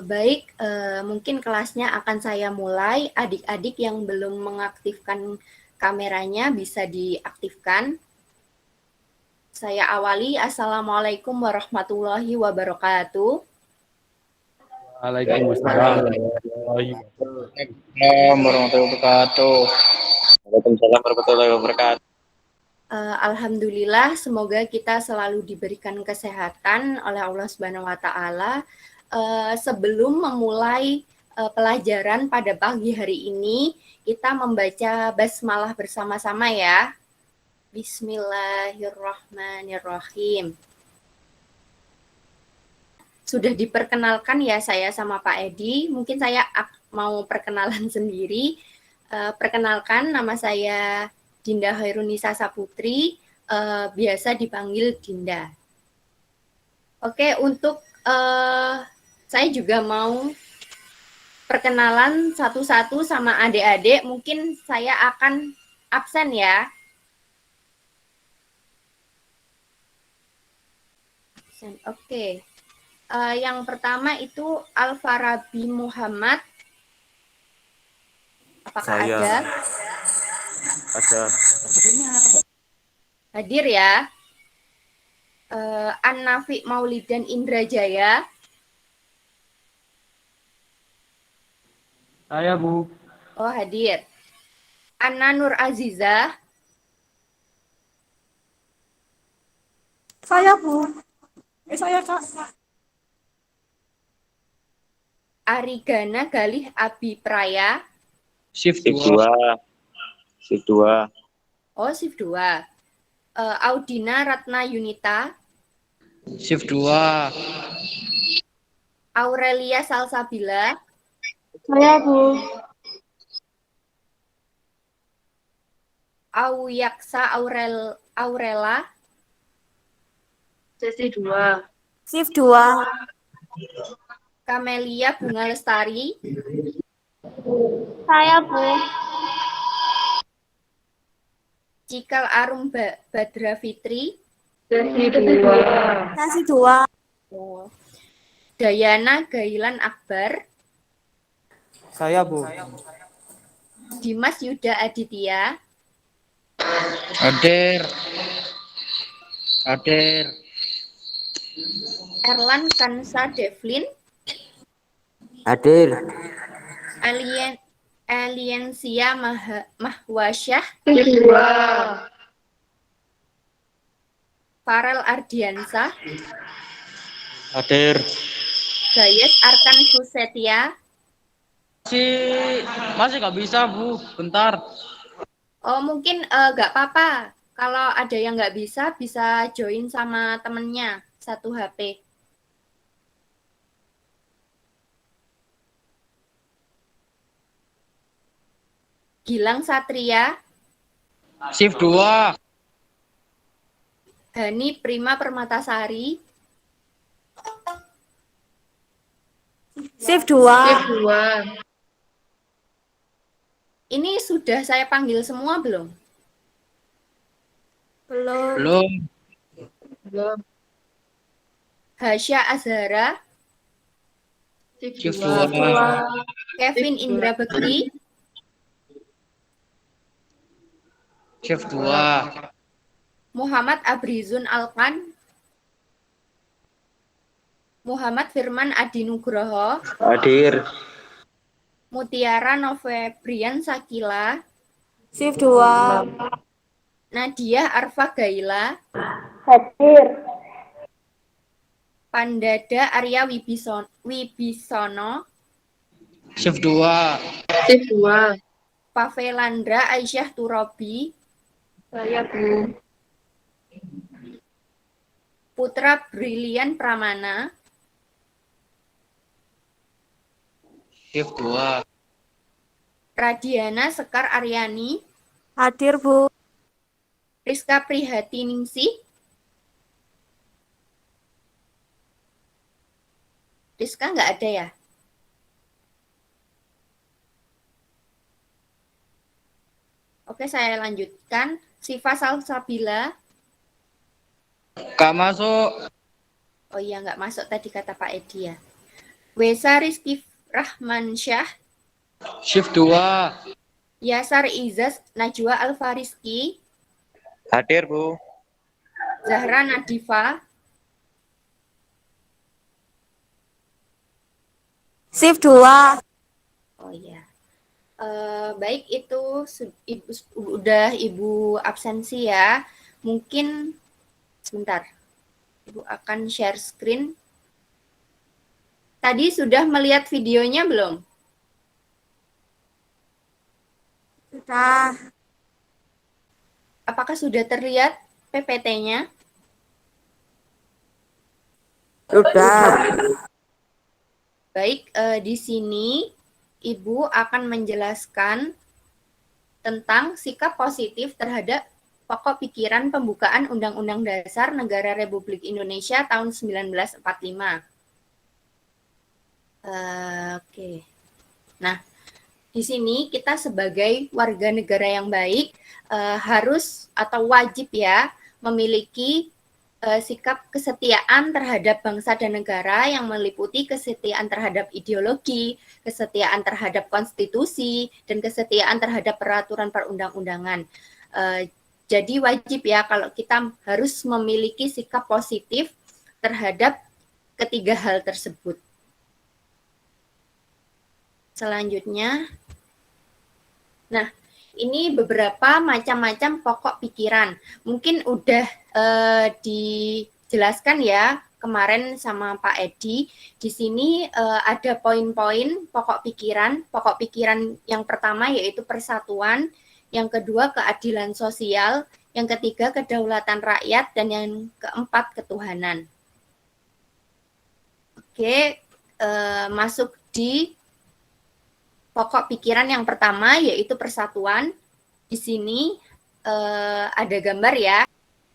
Baik, mungkin kelasnya akan saya mulai. Adik-adik yang belum mengaktifkan kameranya bisa diaktifkan. Saya awali. Assalamualaikum warahmatullahi wabarakatuh. Waalaikumsalam. Waalaikumsalam warahmatullahi wabarakatuh. Waalaikumsalam warahmatullahi wabarakatuh. Alhamdulillah, semoga kita selalu diberikan kesehatan oleh Allah Subhanahu wa Ta'ala. Sebelum memulai pelajaran pada pagi hari ini, kita membaca basmalah bersama-sama ya. Bismillahirrahmanirrahim. Sudah diperkenalkan ya saya sama Pak Edi. Mungkin saya mau perkenalan sendiri. Perkenalkan, nama saya Dinda Hairunisa Saputri, biasa dipanggil Dinda. Oke, untuk saya juga mau perkenalan satu-satu sama adik-adik. Mungkin saya akan absen ya. Oke. Yang pertama itu Al-Farabi Muhammad. Apakah Saya. ada? Ada. Hadir ya. An-Nafi Maulidan Indrajaya. Saya, Bu. Oh, hadir. Anna Nur Azizah. Saya, Bu. Saya, Kak. Arigana Galih Abi Praya. Shift 2. Shift 2. Oh, shift 2. Audina Ratna Yunita. Shift 2. Aurelia Salsabila. Saya, Bu. Auyaksa Aurela. Sesi 2. Shift 2. Kamelia Bunga Lestari. Saya, Bu. Cikal Arum Badra Fitri. Sesi 2. Sesi 2. Oh. Dayana Gailan Akbar. Saya, Bu. Dimas Yuda Aditya. Hadir. Hadir. Erlan Kansa Devlin. Hadir. Aliensia Mahwasyah. Shift 2. Farel Ardiansah. Hadir. Gayes Arkan Susetia. Masih nggak bisa, Bu. Bentar. Oh, mungkin nggak apa-apa. Kalau ada yang nggak bisa join sama temennya, satu HP. Gilang Satria. Shift 2. Hani Prima Permatasari. Shift 2. Shift 2. Ini sudah saya panggil semua belum? Belum. Belum. Hasya Azhara. Shift 2. 2. Kevin Indra Bekti. Shift 2. Muhammad Abrizun Alkan. Muhammad Firman Adi Nugroho. Hadir. Mutiara Novembrian Sakila. Shift 2. Nadia Arfa Gaila. Hadir. Pandada Arya Wibisono. Shift 2. Shift 2. Pavelandra Aisyah Turobi. Saya, Bu. Putra Brilian Pramana. Shift 2. Radiana Sekar Aryani. Hadir, Bu. Rizka Prihatiningsih. Rizka nggak ada ya? Oke, saya lanjutkan. Siva Salsabila. Gak masuk. Oh iya, nggak masuk tadi kata Pak Edi ya. Wesa Rizky Rahmansyah, Shift 2. Yasar Izas Najwa Alfariski, Hadir, Bu. Zahra Nadifa, Shift 2. oh ya. Baik, itu udah Ibu absensi ya. Mungkin sebentar. Ibu akan share screen. Tadi sudah melihat videonya belum? Sudah. Apakah sudah terlihat PPT-nya? Sudah. Baik, di sini Ibu akan menjelaskan tentang sikap positif terhadap pokok pikiran pembukaan Undang-Undang Dasar Negara Republik Indonesia tahun 1945. Oke. Nah, di sini kita sebagai warga negara yang baik harus atau wajib ya memiliki sikap kesetiaan terhadap bangsa dan negara yang meliputi kesetiaan terhadap ideologi, kesetiaan terhadap konstitusi, dan kesetiaan terhadap peraturan perundang-undangan. Jadi wajib ya kalau kita harus memiliki sikap positif terhadap ketiga hal tersebut. Selanjutnya, nah ini beberapa macam-macam pokok pikiran. Mungkin udah dijelaskan ya kemarin sama Pak Edi. Di sini ada poin-poin pokok pikiran. Pokok pikiran yang pertama yaitu persatuan, yang kedua keadilan sosial, yang ketiga kedaulatan rakyat, dan yang keempat ketuhanan. Oke, masuk di pokok pikiran yang pertama yaitu persatuan. Di sini ada gambar ya.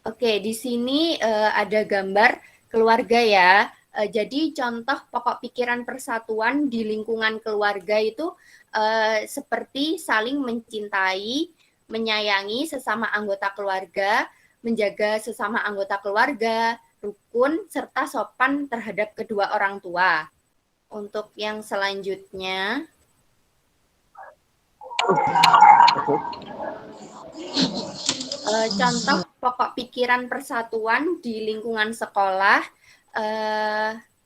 Oke, di sini ada gambar keluarga ya. Jadi contoh pokok pikiran persatuan di lingkungan keluarga itu seperti saling mencintai, menyayangi sesama anggota keluarga, menjaga sesama anggota keluarga, rukun, serta sopan terhadap kedua orang tua. Untuk yang selanjutnya, contoh pokok pikiran persatuan di lingkungan sekolah.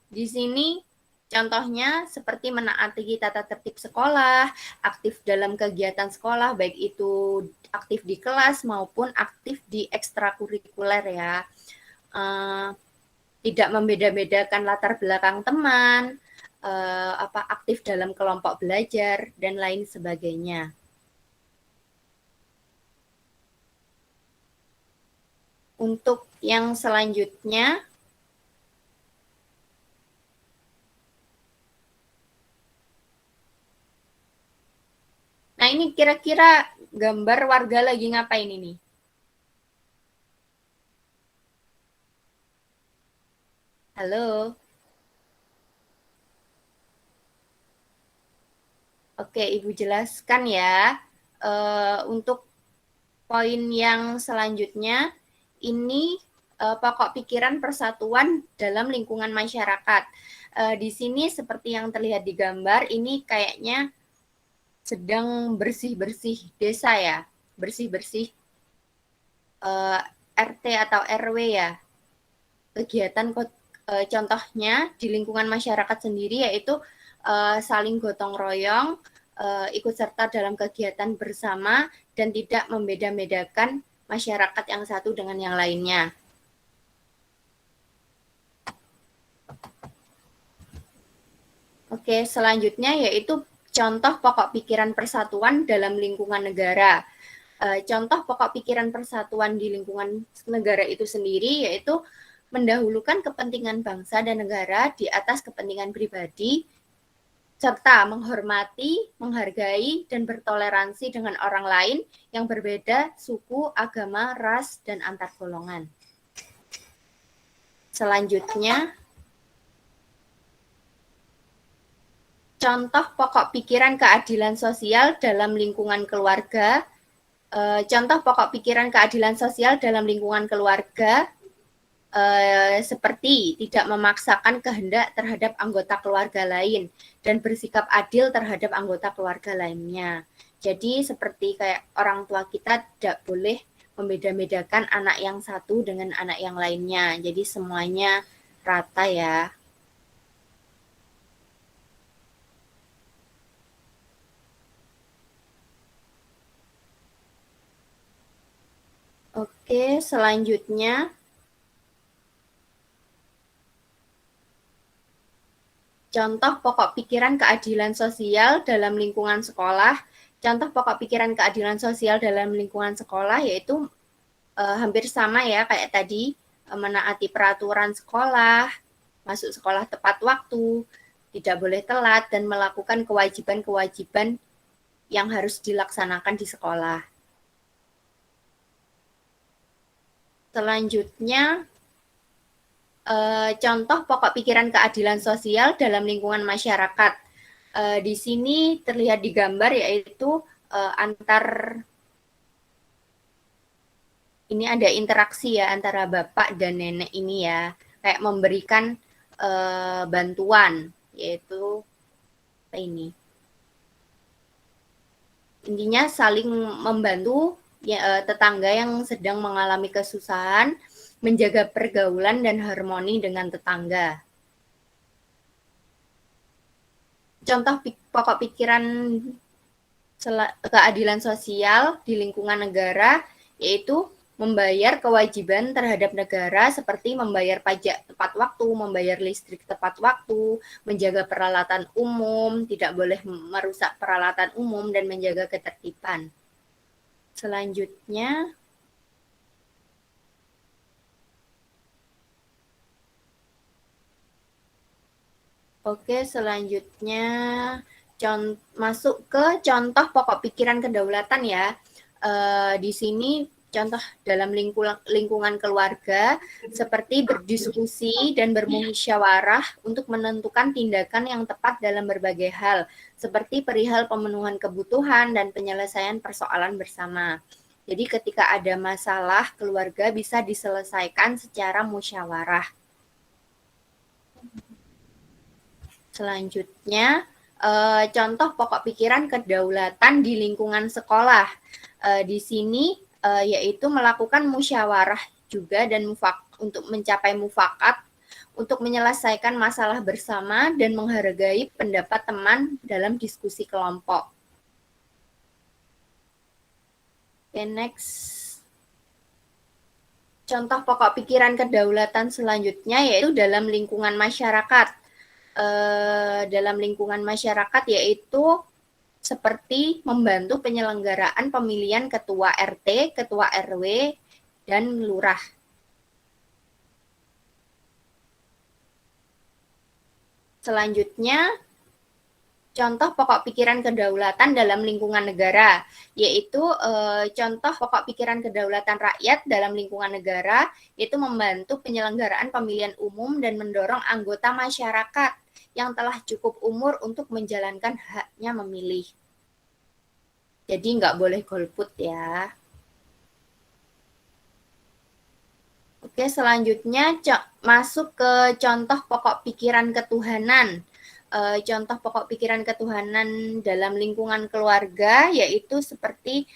Di sini contohnya seperti menaati tata tertib sekolah, aktif dalam kegiatan sekolah, baik itu aktif di kelas maupun aktif di ekstrakurikuler ya. Tidak membeda-bedakan latar belakang teman, aktif dalam kelompok belajar, dan lain sebagainya. Untuk yang selanjutnya, nah ini kira-kira gambar warga lagi ngapain ini? Halo? Oke, Ibu jelaskan ya. Untuk poin yang selanjutnya, ini pokok pikiran persatuan dalam lingkungan masyarakat. Di sini seperti yang terlihat di gambar, ini kayaknya sedang bersih-bersih desa ya, bersih-bersih RT atau RW ya. Kegiatan contohnya di lingkungan masyarakat sendiri yaitu saling gotong royong, ikut serta dalam kegiatan bersama, dan tidak membeda-bedakan masyarakat yang satu dengan yang lainnya. Oke, selanjutnya yaitu contoh pokok pikiran persatuan dalam lingkungan negara. Contoh pokok pikiran persatuan di lingkungan negara itu sendiri yaitu mendahulukan kepentingan bangsa dan negara di atas kepentingan pribadi, serta menghormati, menghargai, dan bertoleransi dengan orang lain yang berbeda suku, agama, ras, dan antar golongan. Selanjutnya, contoh pokok pikiran keadilan sosial dalam lingkungan keluarga. Contoh pokok pikiran keadilan sosial dalam lingkungan keluarga seperti tidak memaksakan kehendak terhadap anggota keluarga lain dan bersikap adil terhadap anggota keluarga lainnya. Jadi seperti kayak orang tua kita tidak boleh membeda-bedakan anak yang satu dengan anak yang lainnya. Jadi semuanya rata ya. Oke, selanjutnya contoh pokok pikiran keadilan sosial dalam lingkungan sekolah. Contoh pokok pikiran keadilan sosial dalam lingkungan sekolah yaitu hampir sama ya kayak tadi, menaati peraturan sekolah, masuk sekolah tepat waktu, tidak boleh telat, dan melakukan kewajiban-kewajiban yang harus dilaksanakan di sekolah. Selanjutnya, contoh pokok pikiran keadilan sosial dalam lingkungan masyarakat. Di sini terlihat di gambar yaitu ini ada interaksi ya antara bapak dan nenek ini ya, kayak memberikan bantuan, yaitu ini. Intinya saling membantu ya, tetangga yang sedang mengalami kesusahan, menjaga pergaulan dan harmoni dengan tetangga. Contoh pokok pikiran keadilan sosial di lingkungan negara yaitu membayar kewajiban terhadap negara seperti membayar pajak tepat waktu, membayar listrik tepat waktu, menjaga peralatan umum, tidak boleh merusak peralatan umum, dan menjaga ketertiban. Selanjutnya, selanjutnya masuk ke contoh pokok pikiran kedaulatan ya. Di sini contoh dalam lingkungan keluarga seperti berdiskusi dan bermusyawarah untuk menentukan tindakan yang tepat dalam berbagai hal, seperti perihal pemenuhan kebutuhan dan penyelesaian persoalan bersama. Jadi ketika ada masalah, keluarga bisa diselesaikan secara musyawarah. Selanjutnya, contoh pokok pikiran kedaulatan di lingkungan sekolah. Di sini yaitu melakukan musyawarah juga dan untuk mencapai mufakat, untuk menyelesaikan masalah bersama dan menghargai pendapat teman dalam diskusi kelompok. Oke, next. Contoh pokok pikiran kedaulatan selanjutnya yaitu dalam lingkungan masyarakat. Dalam lingkungan masyarakat yaitu seperti membantu penyelenggaraan pemilihan ketua RT, ketua RW, dan lurah. Selanjutnya, contoh pokok pikiran kedaulatan dalam lingkungan negara, yaitu contoh pokok pikiran kedaulatan rakyat dalam lingkungan negara, yaitu membantu penyelenggaraan pemilihan umum dan mendorong anggota masyarakat yang telah cukup umur untuk menjalankan haknya memilih. Jadi nggak boleh golput ya. Oke, selanjutnya masuk ke contoh pokok pikiran ketuhanan. Contoh pokok pikiran ketuhanan dalam lingkungan keluarga yaitu seperti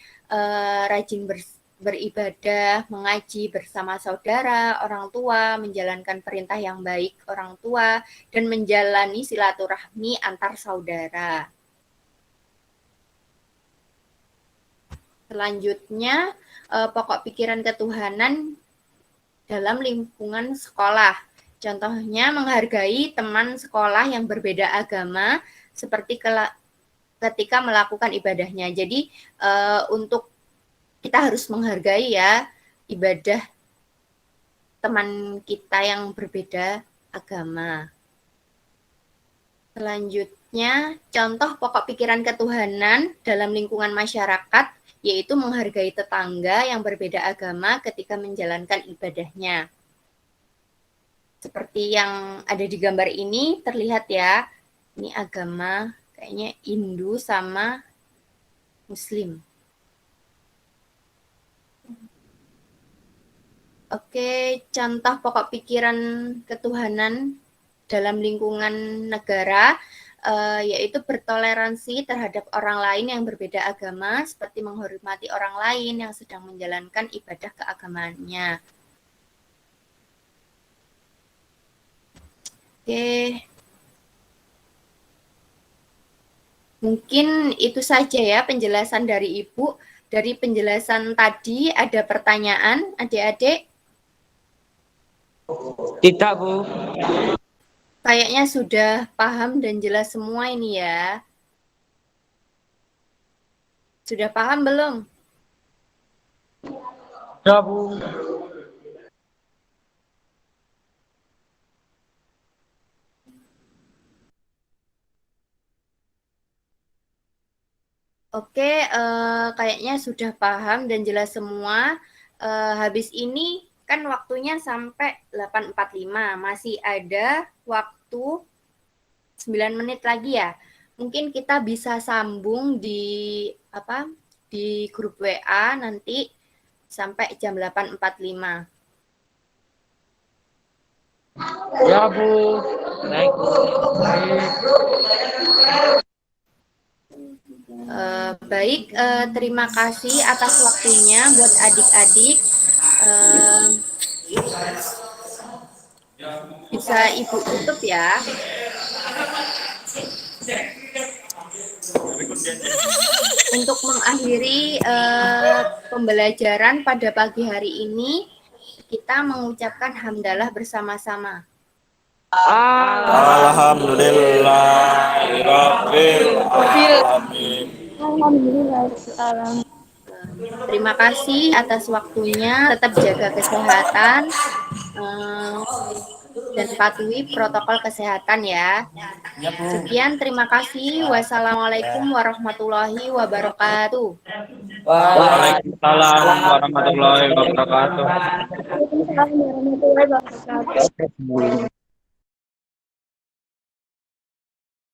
rajin beribadah, mengaji bersama saudara, orang tua, menjalankan perintah yang baik orang tua, dan menjalani silaturahmi antar saudara. Selanjutnya, pokok pikiran ketuhanan dalam lingkungan sekolah. Contohnya menghargai teman sekolah yang berbeda agama seperti ketika melakukan ibadahnya. Jadi untuk kita harus menghargai ya ibadah teman kita yang berbeda agama. Selanjutnya, contoh pokok pikiran ketuhanan dalam lingkungan masyarakat yaitu menghargai tetangga yang berbeda agama ketika menjalankan ibadahnya. Seperti yang ada di gambar ini terlihat ya, ini agama kayaknya Hindu sama Muslim. Oke, contoh pokok pikiran ketuhanan dalam lingkungan negara, yaitu bertoleransi terhadap orang lain yang berbeda agama, seperti menghormati orang lain yang sedang menjalankan ibadah keagamaannya. Oke. Mungkin itu saja ya penjelasan dari Ibu. Dari penjelasan tadi ada pertanyaan, adik-adik? Tidak, Bu. Kayaknya sudah paham dan jelas semua ini ya. Sudah paham belum? Ya, Bu. Oke, kayaknya sudah paham dan jelas semua. Habis ini kan waktunya sampai 8.45, masih ada waktu 9 menit lagi ya. Mungkin kita bisa sambung di grup WA nanti sampai jam 8.45. Ya, Bu. Baik. Baik, terima kasih atas waktunya buat adik-adik. Bisa Ibu tutup ya. Untuk mengakhiri pembelajaran pada pagi hari ini, kita mengucapkan hamdalah bersama-sama. Alhamdulillahirabbil alamin. Terima kasih atas waktunya. Tetap jaga kesehatan dan patuhi protokol kesehatan ya. Sekian, terima kasih. Wassalamualaikum warahmatullahi wabarakatuh. Waalaikumsalam warahmatullahi wabarakatuh. Waalaikumsalam warahmatullahi wabarakatuh.